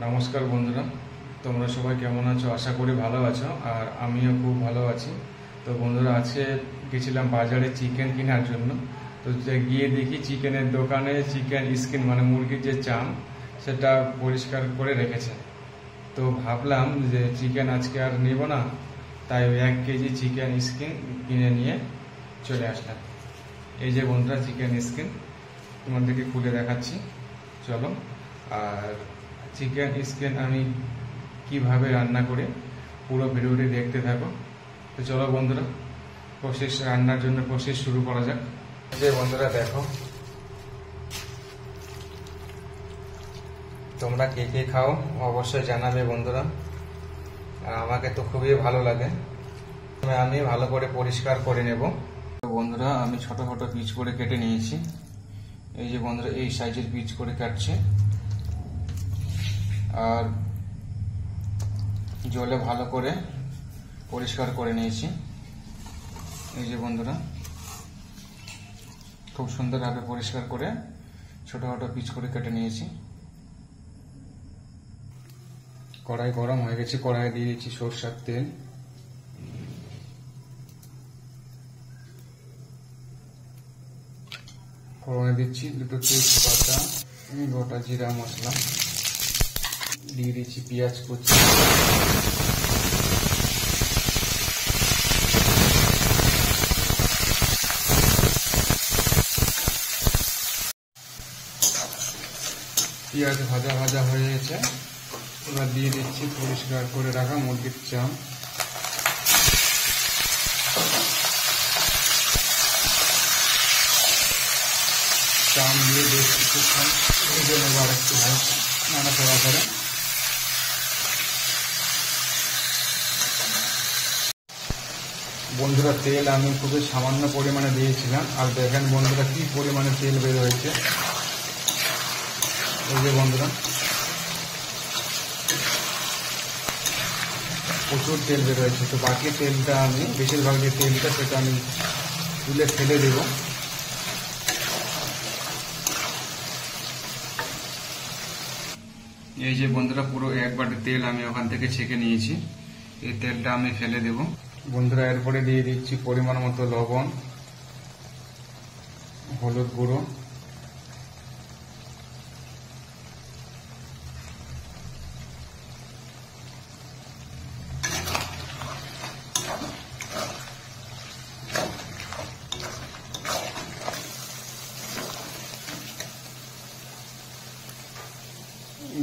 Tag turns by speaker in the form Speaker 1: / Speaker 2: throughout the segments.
Speaker 1: নমস্কার বন্ধুরা, তোমরা সবাই কেমন আছো? আশা করি ভালো আছো, আর আমিও খুব ভালো আছি। তো বন্ধুরা, আজকে গেছিলাম বাজারে চিকেন কেনার জন্য। তো গিয়ে দেখি চিকেনের দোকানে চিকেন স্কিন মানে মুরগির যে চাম সেটা পরিষ্কার করে রেখেছে। তো ভাবলাম যে চিকেন আজকে আর নেব না, তাই 1 কেজি চিকেন স্কিন কিনে নিয়ে চলে আসলাম। এই যে বন্ধুরা চিকেন স্কিন তোমাদেরকে খুলে দেখাচ্ছি, চলো। আর চিকেন স্কিন আমি কিভাবে রান্না করে পুরো ভিডিওটি দেখতে থাকো। তো চলো বন্ধুরা, রান্নার জন্য প্রসেস শুরু করা যাক। যে বন্ধুরা দেখো, তোমরা কে কে খাও অবশ্যই জানাবে বন্ধুরা, আমাকে তো খুবই ভালো লাগে। আমি ভালো করে পরিষ্কার করে নেব। তো বন্ধুরা, আমি ছোট ছোট পিস করে কেটে নিয়েছি। এই যে বন্ধুরা, এই সাইজের পিস করে কাটছে, আর জলে ভালো করে পরিষ্কার করে নিয়েছি। এই যে বন্ধুরা, খুব সুন্দরভাবে পরিষ্কার করে ছোট ছোট পিস করে কেটে নিয়েছি। কড়াই গরম হয়ে গেছে, কড়াই দিয়ে দিচ্ছি সরষের তেল। ফোড়নে দিচ্ছি দুটো তেজপাতা, গোটা জিরা মশলা, দিয়ে দিচ্ছি পেঁয়াজ কুচি, পেঁয়াজ ভাজা ভাজা হয়ে গেছে। এবার দিয়ে দিচ্ছি পরিষ্কার করে রাখা মুরগির চাম। চাম দিয়ে বেশ কিছুক্ষণ ভেজে নেবো, আর একটু নাড়াচাড়া করে। বন্ধুরা, তেল আমি খুবই সামান্য পরিমাণে দিয়েছিলাম, আর দেখেন বন্ধুরা কি পরিমাণে তেল বের হয়েছে। এই যে বন্ধুরা, প্রচুর তেল বের হয়েছে। তো বাকি তেলটা আমি, বেশিরভাগ যে তেলটা সেটা আমি তুলে ফেলে দেব। এই যে বন্ধুরা, পুরো 1 বাটি তেল আমি ওখান থেকে ছেঁকে নিয়েছি। এই তেলটা আমি ফেলে দেব। বন্ধুরা, এরপরে দিয়ে দিচ্ছি পরিমাণ মতো লবণ, হলুদ গুঁড়ো,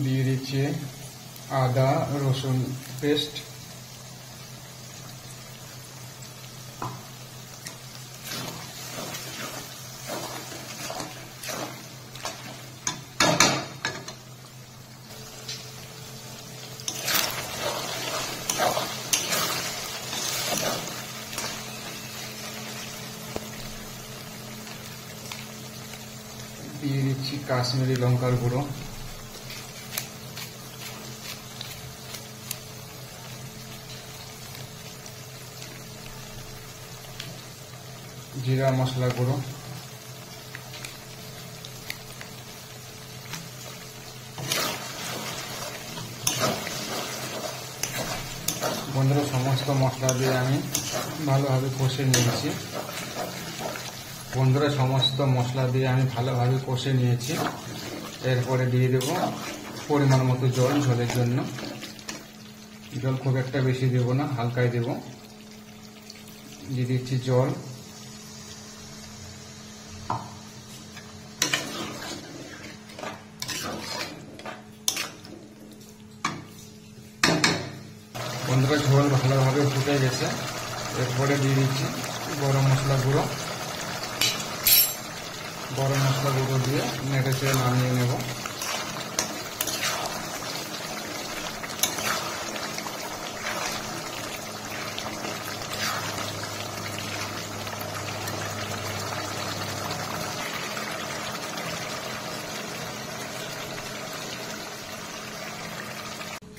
Speaker 1: দিয়ে দিচ্ছি আদা রসুন পেস্ট, দিয়ে দিচ্ছি কাশ্মীরি লঙ্কার গুঁড়ো, জিরা মশলা গুঁড়ো, বন্ধুরা সমস্ত মশলা দিয়ে আমি ভালোভাবে কষে নিয়েছি। এরপরে দিয়ে দেব পরিমাণ মতো জল, ঝোলের জন্য। জল খুব একটা বেশি দেব না, হালকাই দেব। দিয়ে দিচ্ছি জল। বন্ধুরা, ঝোল ভালোভাবে ফুটে গেছে। এরপরে দিয়ে দিচ্ছি গরম মশলা গুঁড়ো দিয়ে নেড়ে চেড়ে নামিয়ে নেব।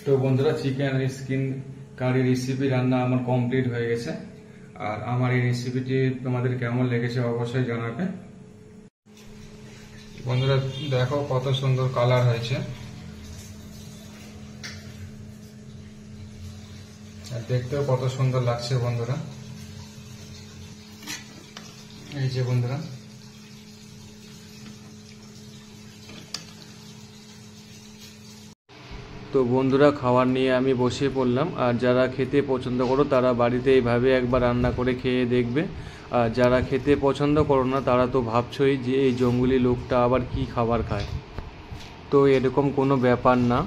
Speaker 1: তো বন্ধুরা, চিকেন স্কিন কারি রেসিপি রান্না আমার কমপ্লিট হয়ে গেছে। আর আমার এই রেসিপিটি তোমাদের কেমন লেগেছে অবশ্যই জানাবে। বন্ধুরা দেখো কত সুন্দর কালার হয়েছে। আর দেখতেও কত সুন্দর লাগছে বন্ধুরা। এই যে বন্ধুরা, তো বন্ধুরা খাবার নিয়ে আমি বসে পড়লাম। আর যারা খেতে পছন্দ করো তারা বাড়িতে এইভাবে একবার রান্না করে খেয়ে দেখবে। আর যারা খেতে পছন্দ করো না তারা তো ভাবছই যে এই জঙ্গলি লোকটা আবার কি খাবার খায়। তো এরকম কোনো ব্যাপার না।